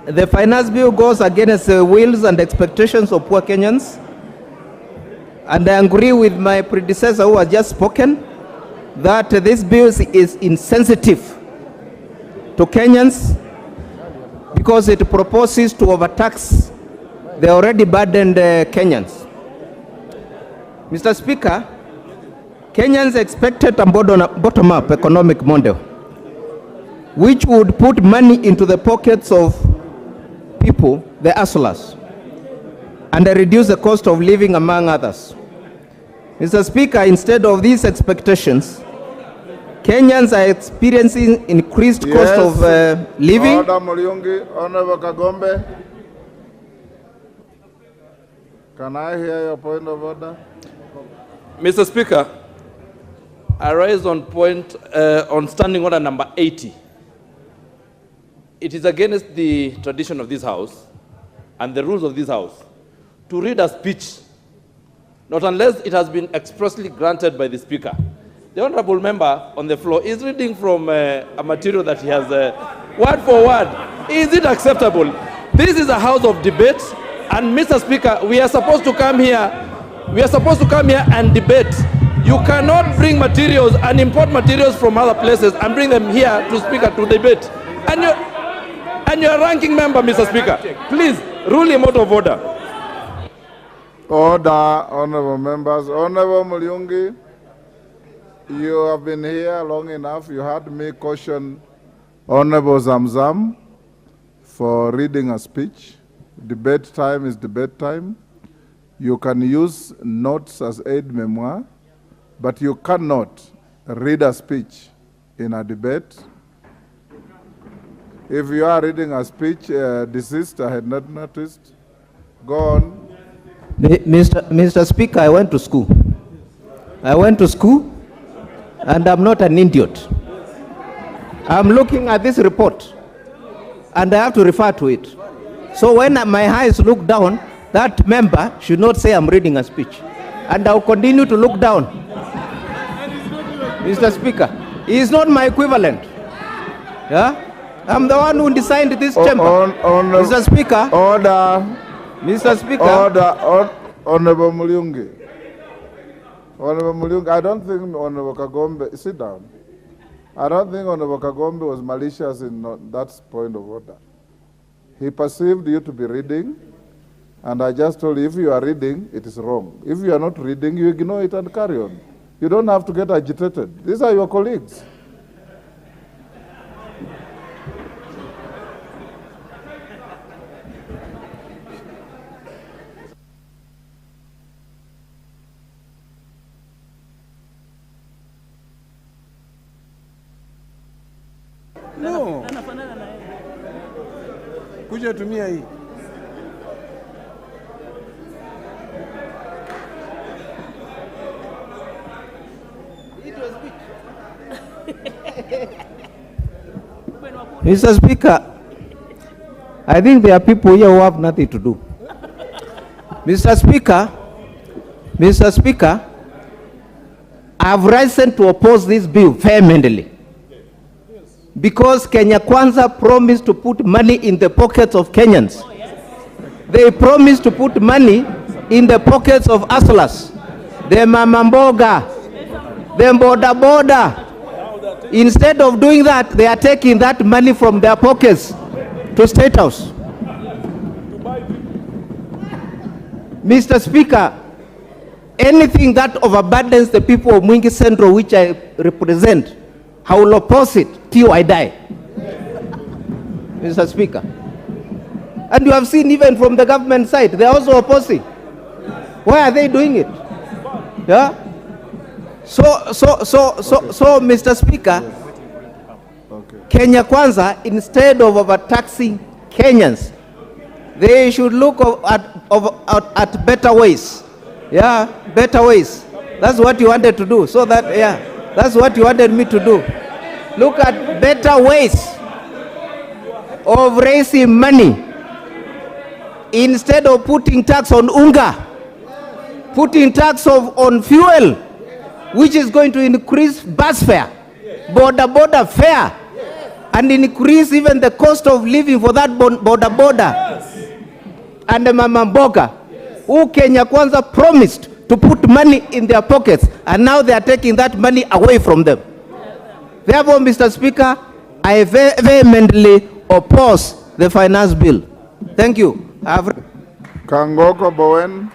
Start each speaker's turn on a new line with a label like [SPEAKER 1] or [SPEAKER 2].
[SPEAKER 1] The finance bill goes against the wills and expectations of poor Kenyans. And I agree with my predecessor who has just spoken that this bill is insensitive to Kenyans because it proposes to overtax the already burdened Kenyans. Mr. Speaker, Kenyans expected a bottom-up economic model which would put money into the pockets of people, the hustlers, and reduce the cost of living, among others. Mr. Speaker, instead of these expectations, Kenyans are experiencing increased cost of living.
[SPEAKER 2] Order, Muriungi. Honorable Kagombe. Can I hear your point of order?
[SPEAKER 3] Mr. Speaker, I rise on standing order number 80. It is against the tradition of this House and the rules of this House to read a speech, not unless it has been expressly granted by the Speaker. The honorable member on the floor is reading from a material that he has word for word. Is it acceptable? This is a house of debate, and Mr. Speaker, we are supposed to come here and debate. You cannot bring materials and import materials from other places and bring them here to Speaker to debate. And you're a ranking member, Mr. Speaker. Please, rule him out of order.
[SPEAKER 2] Order, honorable members. Honorable Muriungi, you have been here long enough. You heard me caution Honorable Zamzam for reading a speech. Debate time is debate time. You can use notes as aid memoir, but you cannot read a speech in a debate. If you are reading a speech, desist, I had not noticed. Go on.
[SPEAKER 1] Mr. Speaker, I went to school. And I'm not an idiot. I'm looking at this report, and I have to refer to it. So when my eyes look down, that member should not say I'm reading a speech. And I'll continue to look down. Mr. Speaker, he is not my equivalent. Yeah? I'm the one who designed this chamber. Mr. Speaker.
[SPEAKER 2] Order.
[SPEAKER 1] Mr. Speaker.
[SPEAKER 2] Order. Honorable Muriungi. Honorable Muriungi, I don't think Honorable Kagombe, sit down. I don't think Honorable Kagombe was malicious in that point of order. He perceived you to be reading, and I just told you, if you are reading, it is wrong. If you are not reading, you ignore it and carry on. You don't have to get agitated. These are your colleagues.
[SPEAKER 4] No. Kuja tumia hii.
[SPEAKER 1] Mr. Speaker, I think there are people here who have nothing to do. Mr. Speaker, I have risen to oppose this bill vehemently. Because Kenya Kwanza promised to put money in the pockets of Kenyans. They promised to put money in the pockets of hustlers, the mama mboga, the boda boda. Instead of doing that, they are taking that money from their pockets to State House. Mr. Speaker, anything that overburdens the people of Mwingi Central, which I represent, I will oppose it till I die. Mr. Speaker. And you have seen even from the government side, they are also opposing. Why are they doing it? Yeah? So, Mr. Speaker, Kenya Kwanza, instead of overtaxing Kenyans, they should look at better ways. Yeah, better ways. That's what you wanted to do. So that, yeah, that's what you wanted me to do. Look at better ways of raising money. Instead of putting tax on unga, putting tax on fuel, which is going to increase bus fare, border fare. and increase even the cost of living for that border. And the Mama Mboga, who Kenya Kwanza promised to put money in their pockets, and now they are taking that money away from them. Therefore, Mr. Speaker, I vehemently oppose the finance bill. Thank you.
[SPEAKER 2] Kangoko Bowen.